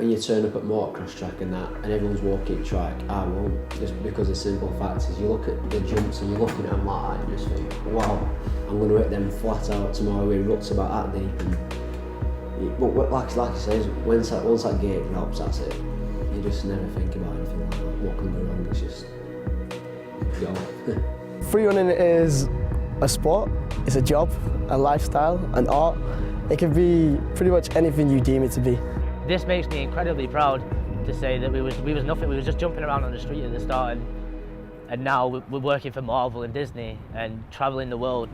when you turn up at motocross track and that, and everyone's walking track, I won't, just because the simple fact is you look at the jumps and you're looking at them like that and just think, wow, I'm going to hit them flat out tomorrow with ruts about that deep. And but like I say, once that gate drops, that's it. You just never think about anything like that. What can go wrong? It's just go. Free running is a sport, it's a job, a lifestyle, an art. It can be pretty much anything you deem it to be. This makes me incredibly proud to say that we was nothing. We was just jumping around on the street at the start, and now we're working for Marvel and Disney and traveling the world.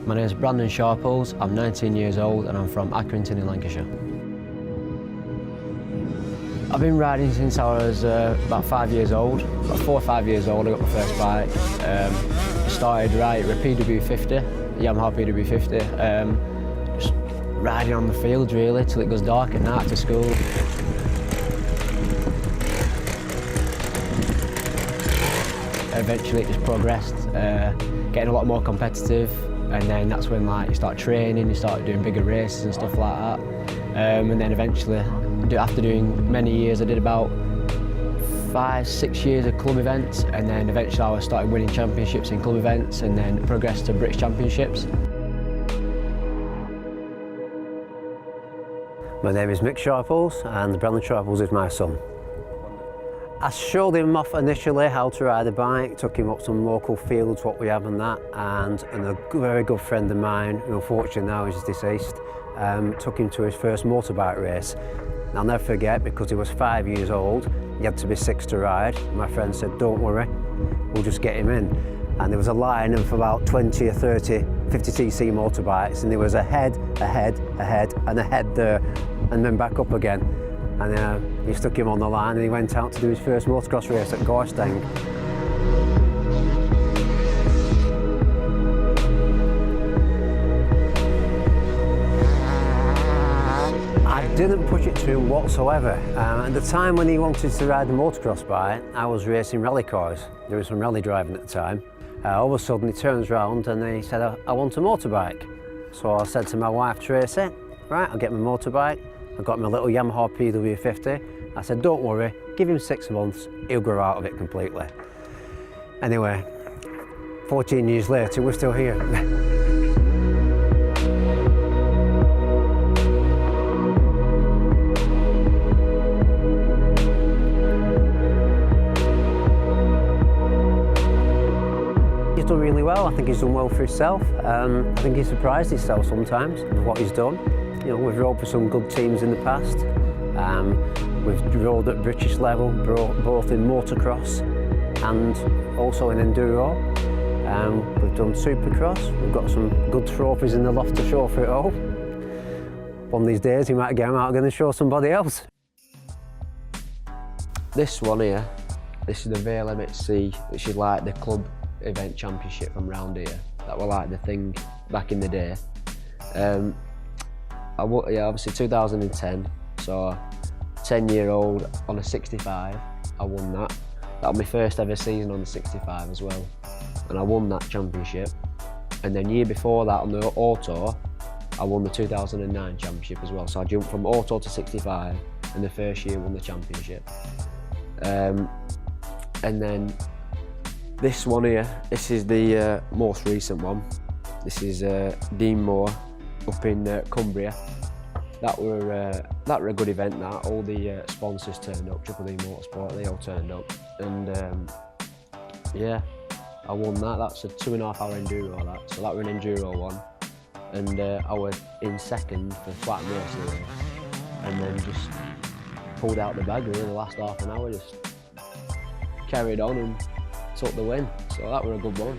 My name is Brandon Sharples, I'm 19 years old and I'm from Accrington in Lancashire. I've been riding since I was about 5 years old. About 4 or 5 years old I got my first bike. Started riding a PW50, Yamaha PW50. Just riding on the field really till it goes dark at night to school. Eventually it just progressed, getting a lot more competitive. And then that's when you start training, you start doing bigger races and stuff like that. And then eventually, after doing many years, I did about 5, 6 years of club events, and then eventually I started winning championships in club events and then progressed to British Championships. My name is Mick Sharples and Brandon Sharples is my son. I showed him off initially how to ride a bike, took him up some local fields, what we have and that, and a very good friend of mine, who unfortunately now is deceased, took him to his first motorbike race. And I'll never forget, because he was 5 years old, he had to be 6 to ride. My friend said, don't worry, we'll just get him in. And there was a line of about 20 or 30 50cc motorbikes, and there was a head, and a head there, and then back up again. And he stuck him on the line and he went out to do his first motocross race at Gorstang. I didn't push it to him whatsoever. At the time when he wanted to ride a motocross bike, I was racing rally cars. There was some rally driving at the time. All of a sudden he turns around and he said, I want a motorbike. So I said to my wife Tracy, right, I'll get my motorbike. I got my little Yamaha PW50. I said, don't worry, give him 6 months, he'll grow out of it completely. Anyway, 14 years later, we're still here. He's done really well. I think he's done well for himself. I think he's surprised himself sometimes with what he's done. You know, we've rode for some good teams in the past. We've rode at British level, both in motocross and also in enduro. We've done supercross. We've got some good trophies in the loft to show for it all. One of these days, he might get them out and show somebody else. This one here, this is the Vale MHC, which is like the club event championship from round here. That were like the thing back in the day. Yeah, obviously 2010, so 10-year-old on a 65, I won that. That was my first ever season on the 65 as well, and I won that championship. And then year before that on the auto, I won the 2009 championship as well. So I jumped from auto to 65, and the first year won the championship. And then this one here, this is the most recent one. This is Dean Moore up in Cumbria. That were a good event. That all the sponsors turned up. Triple D Motorsport, they all turned up, and yeah, I won that. That's a 2.5 hour enduro. So that were an enduro one, and I was in second for flat most of the race, and then just pulled out the bag really the last half an hour. Just carried on and took the win. So that were a good one.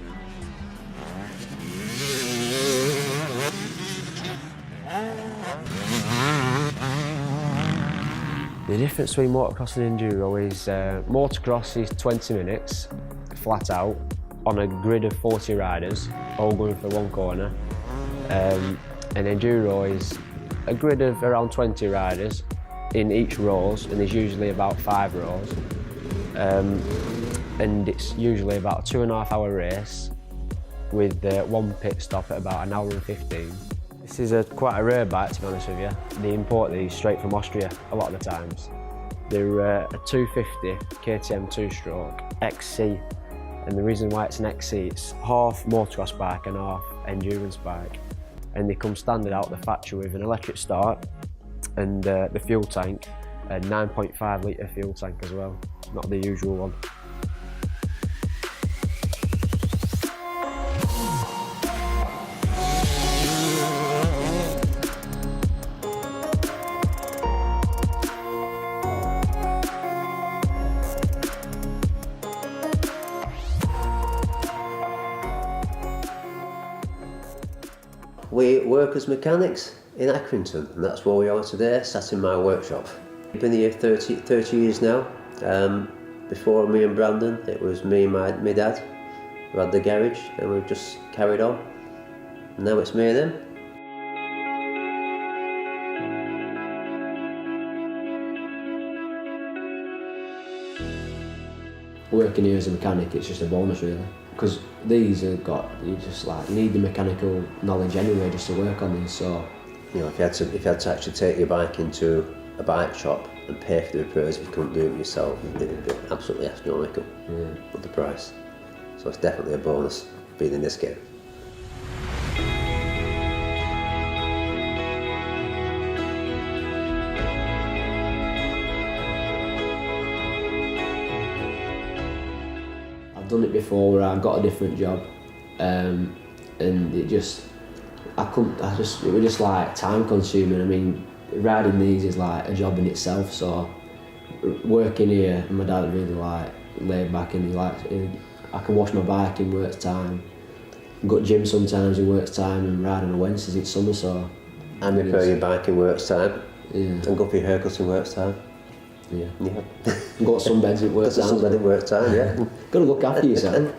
The difference between motocross and enduro is motocross is 20 minutes flat out on a grid of 40 riders all going for one corner, and enduro is a grid of around 20 riders in each rows, and there's usually about 5 rows, and it's usually about a 2.5 hour race with one pit stop at about 1 hour and 15. This is quite a rare bike, to be honest with you. They import these straight from Austria a lot of the times. They're a 250 KTM 2-stroke XC, and the reason why it's an XC, it's half motocross bike and half endurance bike, and they come standard out the factory with an electric start and the fuel tank, a 9.5 litre fuel tank as well, not the usual one. We work as mechanics in Accrington, and that's where we are today, sat in my workshop. I've been here 30 years now. Before me and Brandon, it was me and my dad who had the garage, and we've just carried on. And now it's me and him. Working here as a mechanic, it's just a bonus really, because these have got, you need the mechanical knowledge anyway just to work on these. So, you know, if you had to actually take your bike into a bike shop and pay for the repairs if you couldn't do it yourself, it'd be absolutely astronomical with the price. So it's definitely a bonus being in this game. I've done it before where I got a different job, and it was just like time consuming. I mean, riding these is like a job in itself, so working here, my dad really laid back, and I can wash my bike in work time, go to gym sometimes in work time, and ride on a Wednesdays in summer, so. And repair your bike in work time, and go for your haircut in work time. Yeah. Got some beds at work time. Some bed at work time, yeah. Got to look after yourself.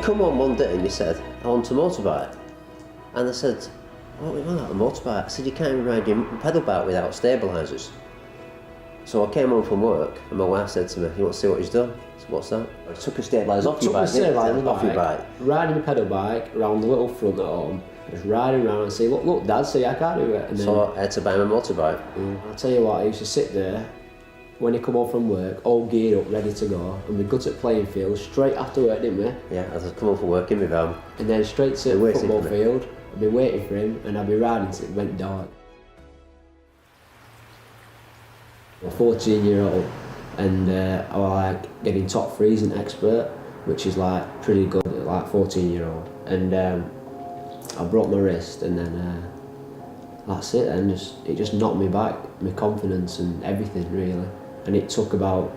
Come on one day and you said, I want a motorbike. And I said, what do you want out of a motorbike? I said, you can't even ride your pedal bike without stabilisers. So I came home from work and my wife said to me, you want to see what he's done? I said, what's that? I took a stabiliser off your bike, off your bike. Riding a pedal bike around the little front at home, just riding around and say, look Dad, see I can't do it. And so I had to buy my motorbike. I'll tell you what, I used to sit there when he come home from work, all geared up, ready to go, and we'd go to the playing field straight after work, didn't we? Yeah, I'd come home from work in my van. And then straight to the football field, I'd be waiting for him, and I'd be riding till it went dark. I'm a 14-year-old, and I was like getting top threes in expert, which is like pretty good at like 14-year-old. And I broke my wrist, and then that's it. And it just knocked me back, my confidence and everything really. And it took about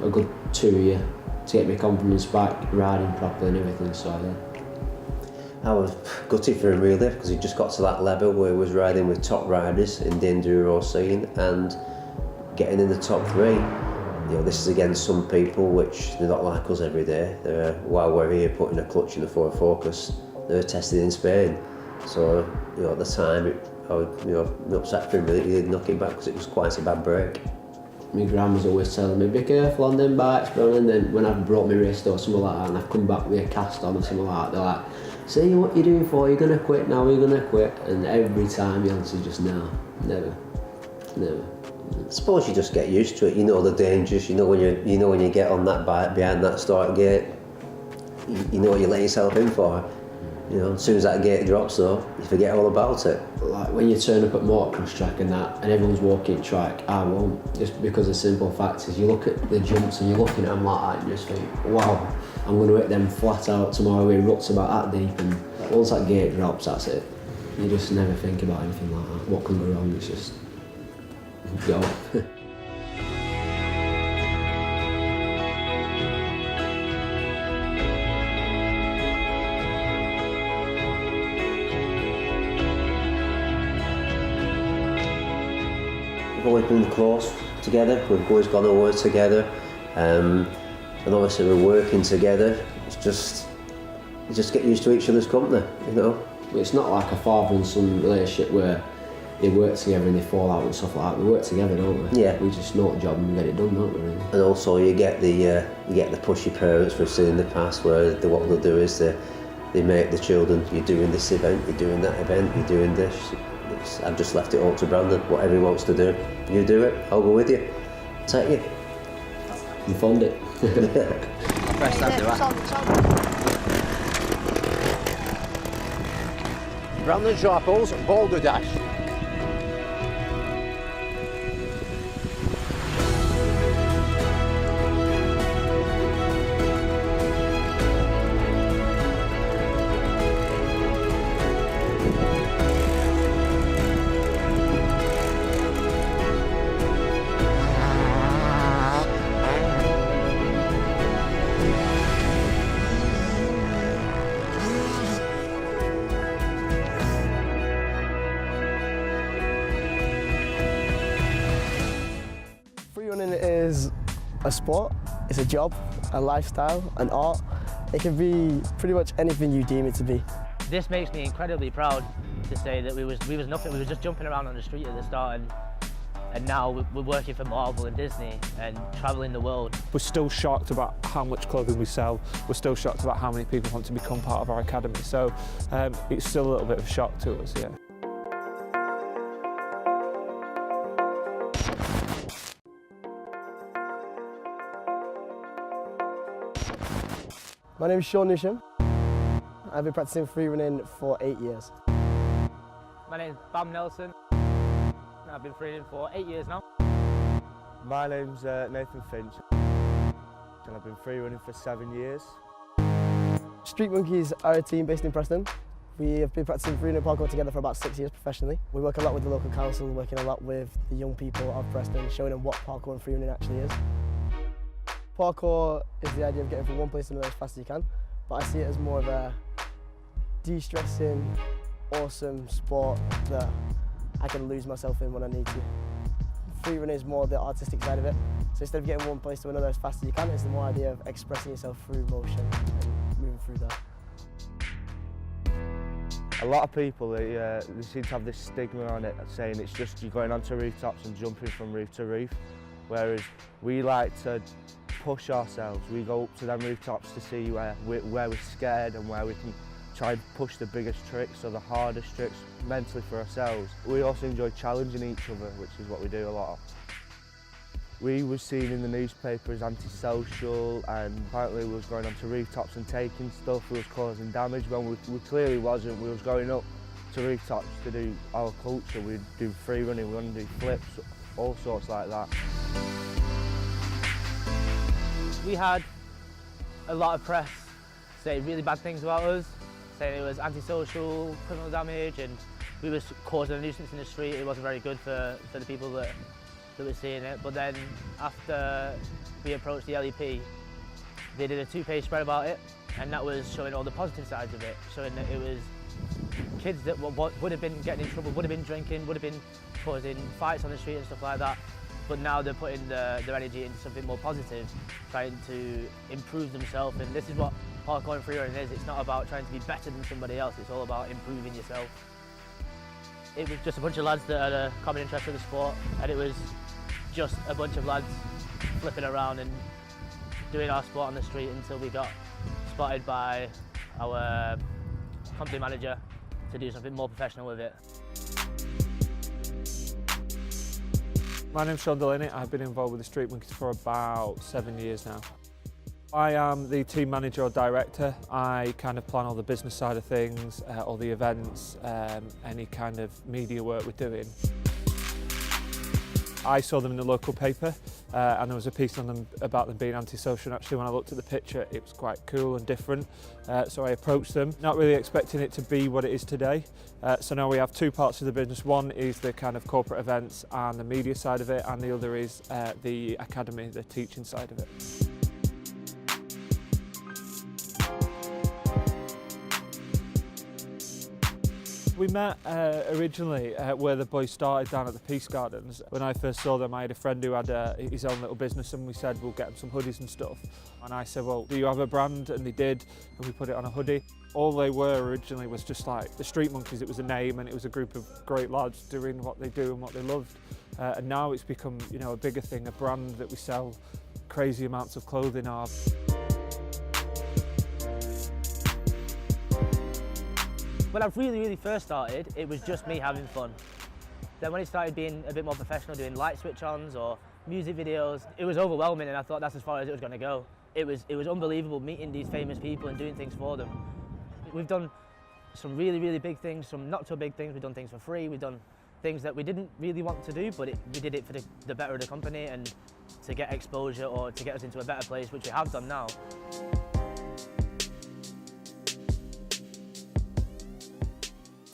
a good 2 years to get my confidence back, riding properly and everything. So yeah. I was gutted for him really, because he just got to that level where he was riding with top riders in the enduro scene and getting in the top 3. You know, this is against some people which they're not like us every day. While we're here putting a clutch in the Ford Focus, they're tested in Spain. So, you know, at the time, I was upset for him really. He didn't knock it back because it was quite a bad break. My gran was always telling me, be careful on them bikes, bro. And then when I've broke my wrist or something like that, and I've come back with a cast on or something like that, they're like, see what you're doing for, you're gonna quit now, you're gonna quit. And every time he answers just no, never. I suppose you just get used to it. You know the dangers. You know when you get on that bike behind that start gate. You know what you let yourself in for. You know, as soon as that gate drops though, you forget all about it. Like when you turn up at motocross track and that, and everyone's walking track, I won't. Just because the simple fact is, you look at the jumps and you're looking at them like that and you just think, wow, I'm going to hit them flat out tomorrow in ruts about that deep. And once that gate drops, that's it. You just never think about anything like that. What can go wrong? It's just go. people we've been close together, we've always gone away together, and obviously we're working together. It's just, you just get used to each other's company, you know. It's not like a father and son relationship where they work together and they fall out and stuff like that. We work together, don't we? Yeah. We just know the job and we get it done, don't we? Really? And also you get the pushy parents we've seen in the past, where what they'll do is they make the children, you're doing this event, you're doing that event, you're doing this. I've just left it all to Brandon. Whatever he wants to do, you do it. I'll go with you. Take you. You fund it. Press that, do Brandon Sharples, Boulder Dash. Free running is a sport, it's a job, a lifestyle, an art. It can be pretty much anything you deem it to be. This makes me incredibly proud to say that we was nothing. We were just jumping around on the street at the start, and now we're working for Marvel and Disney and travelling the world. We're still shocked about how much clothing we sell. We're still shocked about how many people want to become part of our academy. So it's still a little bit of a shock to us, yeah. My name is Sean Newsham. I've been practicing free running for 8 years. My name's Bam Nelson. I've been freerunning for 8 years now. My name's Nathan Finch and I've been free running for 7 years. Street Monkeys are a team based in Preston. We have been practicing free running parkour together for about 6 years professionally. We work a lot with the local council, working a lot with the young people of Preston, showing them what parkour and free running actually is. Parkour is the idea of getting from one place to another as fast as you can, but I see it as more of a de-stressing, awesome sport that I can lose myself in when I need to. Free running is more the artistic side of it, so instead of getting one place to another as fast as you can, it's the more idea of expressing yourself through motion and moving through that. A lot of people, they seem to have this stigma on it, saying it's just you going onto rooftops and jumping from roof to roof, whereas we like to push ourselves. We go up to them rooftops to see where we're scared and where we can try and push the biggest tricks or the hardest tricks mentally for ourselves. We also enjoy challenging each other, which is what we do a lot of. We were seen in the newspaper as antisocial, and apparently we was going onto rooftops and taking stuff, we was causing damage when we clearly wasn't. We was going up to rooftops to do our culture. We'd do free running, we want to do flips, all sorts like that. We had a lot of press say really bad things about us, saying it was antisocial, criminal damage, and we were causing a nuisance in the street. It wasn't very good for the people that were seeing it. But then after we approached the LEP, they did a 2-page spread about it, and that was showing all the positive sides of it, showing that it was kids that would have been getting in trouble, would have been drinking, would have been causing fights on the street and stuff like that. But now they're putting their energy into something more positive, trying to improve themselves. And this is what parkour and free running is. It's not about trying to be better than somebody else, it's all about improving yourself. It was just a bunch of lads that had a common interest with the sport, and it was just a bunch of lads flipping around and doing our sport on the street until we got spotted by our company manager to do something more professional with it. My name's Sean Delaney. I've been involved with the Street Monkeys for about 7 years now. I am the team manager or director. I kind of plan all the business side of things, all the events, any kind of media work we're doing. I saw them in the local paper and there was a piece on them about them being antisocial, and actually when I looked at the picture it was quite cool and different, so I approached them, not really expecting it to be what it is today. So now we have two parts of the business. One is the kind of corporate events and the media side of it, and the other is the academy, the teaching side of it. We met originally where the boys started down at the Peace Gardens. When I first saw them, I had a friend who had his own little business, and we said we'll get him some hoodies and stuff. And I said, well, do you have a brand? And they did, and we put it on a hoodie. All they were originally was just like the Street Monkeys. It was a name, and it was a group of great lads doing what they do and what they loved. And now it's become, you know, a bigger thing, a brand that we sell crazy amounts of clothing of. When I really first started, it was just me having fun. Then when it started being a bit more professional, doing light switch-ons or music videos, it was overwhelming, and I thought that's as far as it was going to go. It was unbelievable meeting these famous people and doing things for them. We've done some really big things, some not so big things. We've done things for free. We've done things that we didn't really want to do, but we did it for the better of the company and to get exposure or to get us into a better place, which we have done now.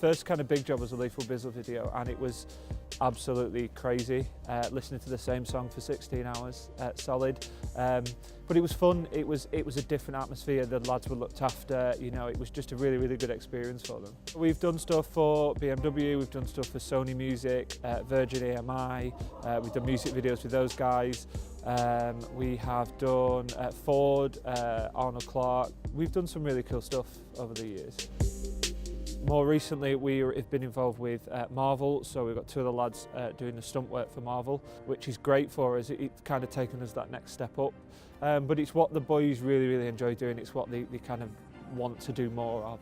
First kind of big job was a Lethal Bizzle video, and it was absolutely crazy, listening to the same song for 16 hours solid. But it was fun. It was a different atmosphere. The lads were looked after. You know, it was just a really good experience for them. We've done stuff for BMW. We've done stuff for Sony Music, Virgin AMI. We've done music videos with those guys. We have done Ford, Arnold Clark. We've done some really cool stuff over the years. More recently, we have been involved with Marvel, so we've got two of the lads doing the stunt work for Marvel, which is great for us. It's kind of taken us that next step up. But it's what the boys really enjoy doing. It's what they kind of want to do more of.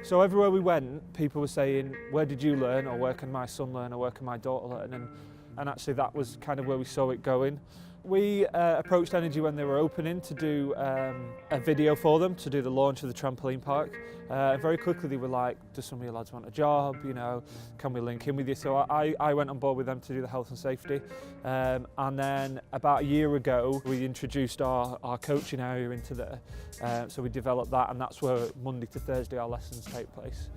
So everywhere we went, people were saying, where did you learn, or where can my son learn, or where can my daughter learn? And actually that was kind of where we saw it going. We approached Energy when they were opening to do a video for them, to do the launch of the trampoline park. Very quickly they were like, does some of your lads want a job, you know, can we link in with you? So I went on board with them to do the health and safety. And then about a year ago, we introduced our coaching area into there. So we developed that, and that's where Monday to Thursday our lessons take place.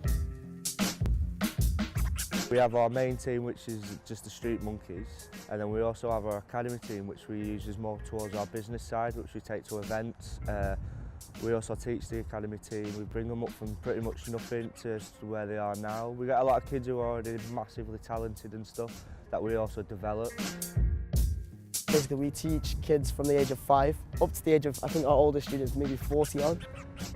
We have our main team, which is just the Street Monkeys, and then we also have our academy team, which we use as more towards our business side, which we take to events. We also teach the academy team. We bring them up from pretty much nothing to where they are now. We get a lot of kids who are already massively talented and stuff that we also develop. Basically, we teach kids from the age of 5 up to the age of, I think our oldest students maybe 40 on,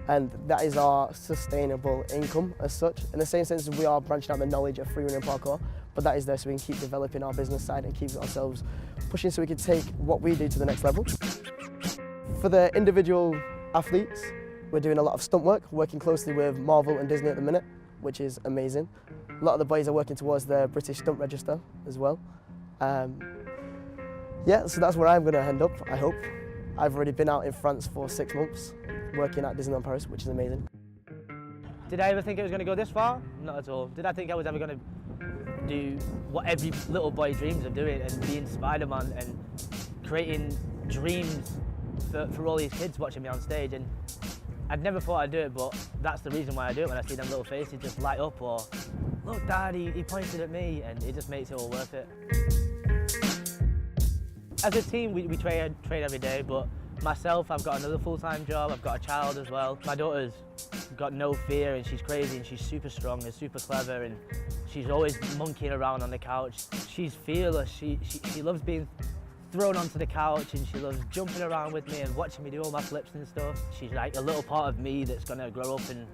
and that is our sustainable income as such. In the same sense as we are branching out the knowledge of freerunning and parkour, but that is there so we can keep developing our business side and keep ourselves pushing so we can take what we do to the next level. For the individual athletes, we're doing a lot of stunt work, working closely with Marvel and Disney at the minute, which is amazing. A lot of the boys are working towards the British Stunt Register as well. Yeah, so that's where I'm going to end up, I hope. I've already been out in France for 6 months, working at Disneyland Paris, which is amazing. Did I ever think it was going to go this far? Not at all. Did I think I was ever going to do what every little boy dreams of doing, and being Spider-Man and creating dreams for all these kids watching me on stage? And I'd never thought I'd do it, but that's the reason why I do it. When I see them little faces just light up, or look, Dad, he pointed at me, and it just makes it all worth it. As a team, we train every day, but myself, I've got another full-time job, I've got a child as well. My daughter's got no fear, and she's crazy, and she's super strong and super clever, and she's always monkeying around on the couch. She's fearless. She loves being thrown onto the couch, and she loves jumping around with me and watching me do all my flips and stuff. She's like a little part of me that's gonna grow up and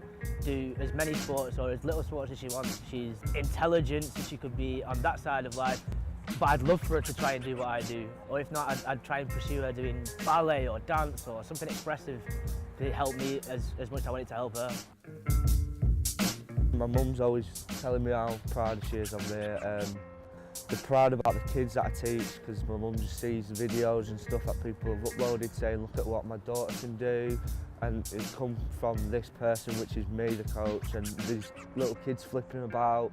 do as many sports or as little sports as she wants. She's intelligent, so she could be on that side of life. But I'd love for her to try and do what I do. Or if not, I'd try and pursue her doing ballet or dance or something expressive to help me as much as I want it to help her. My mum's always telling me how proud she is of me. They're proud about the kids that I teach, because my mum just sees the videos and stuff that people have uploaded saying, look at what my daughter can do. And it's come from this person, which is me, the coach, and these little kids flipping about.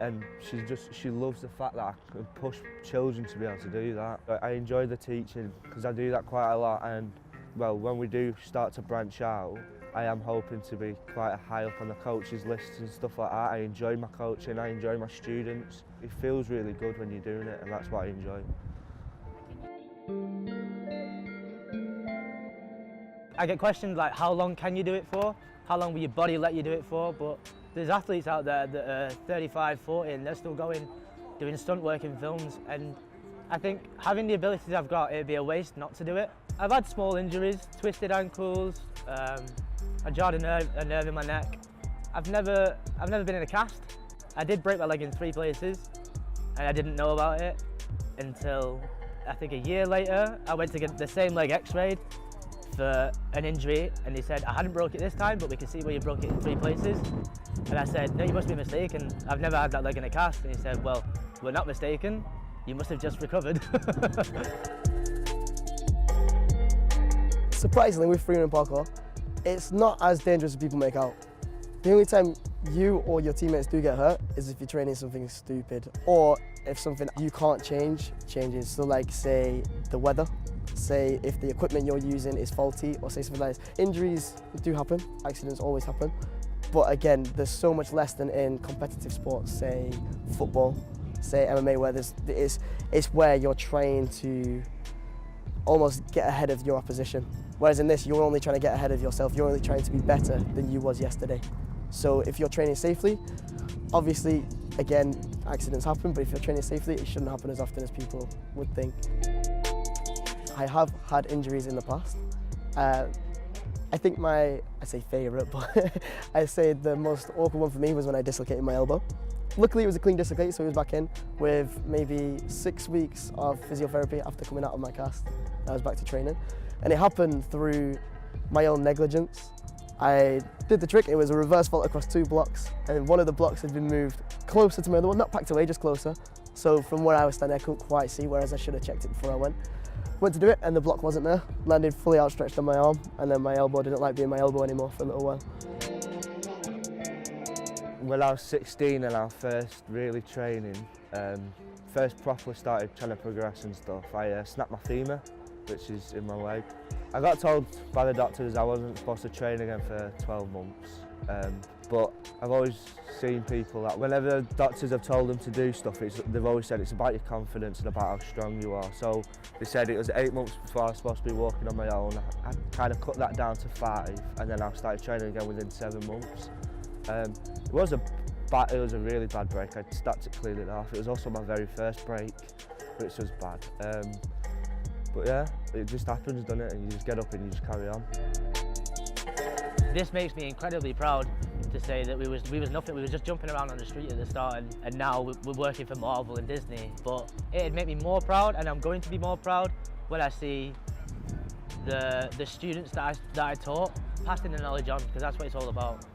And she loves the fact that I can push children to be able to do that. I enjoy the teaching because I do that quite a lot, and well, when we do start to branch out, I am hoping to be quite high up on the coaches lists and stuff like that. I enjoy my coaching, I enjoy my students. It feels really good when you're doing it, and that's what I enjoy. I get questions like, how long can you do it for? How long will your body let you do it for? But There's athletes out there that are 35, 40 and they're still going, doing stunt work in films, and I think having the abilities I've got, it'd be a waste not to do it. I've had small injuries, twisted ankles, I jarred a nerve in my neck. I've never been in a cast. I did break my leg in 3 places and I didn't know about it until I think a year later. I went to get the same leg x-rayed for an injury and they said I hadn't broke it this time, but we can see where you broke it in 3 places. And I said, no, you must be mistaken. I've never had that leg in a cast. And he said, well, we're not mistaken. You must have just recovered. Surprisingly, with freerunning parkour, it's not as dangerous as people make out. The only time you or your teammates do get hurt is if you're training something stupid, or if something you can't change changes. So like say the weather, say if the equipment you're using is faulty, or say something like this. Injuries do happen, accidents always happen, but again, there's so much less than in competitive sports, say football, say MMA, where it's where you're trying to almost get ahead of your opposition. Whereas in this, you're only trying to get ahead of yourself. You're only trying to be better than you was yesterday. So if you're training safely, obviously, again, accidents happen, but if you're training safely, it shouldn't happen as often as people would think. I have had injuries in the past. I think I say favourite, but I say the most awkward one for me was when I dislocated my elbow. Luckily, it was a clean dislocate, so it was back in with maybe 6 weeks of physiotherapy after coming out of my cast. I was back to training. And it happened through my own negligence. I did the trick, it was a reverse vault across 2 blocks, and one of the blocks had been moved closer to my other one, not packed away, just closer. So from where I was standing, I couldn't quite see, whereas I should have checked it before I went. Went to do it, and the block wasn't there. Landed fully outstretched on my arm, and then my elbow didn't like being my elbow anymore for a little while. When I was 16 and I was first really training, first properly started trying to progress and stuff, I snapped my femur, which is in my leg. I got told by the doctors I wasn't supposed to train again for 12 months, but I've always seen people that whenever doctors have told them to do stuff, they've always said it's about your confidence and about how strong you are. So they said it was 8 months before I was supposed to be walking on my own. I kind of cut that down to 5, and then I started training again within 7 months. It was a really bad break. I started to clean it off. It was also my very first break, which was bad. But yeah, it just happens, doesn't it? And you just get up and you just carry on. This makes me incredibly proud to say that we was nothing. We were just jumping around on the street at the start, and now we're working for Marvel and Disney. But it'd make me more proud, and I'm going to be more proud when I see the students that I taught passing the knowledge on, because that's what it's all about.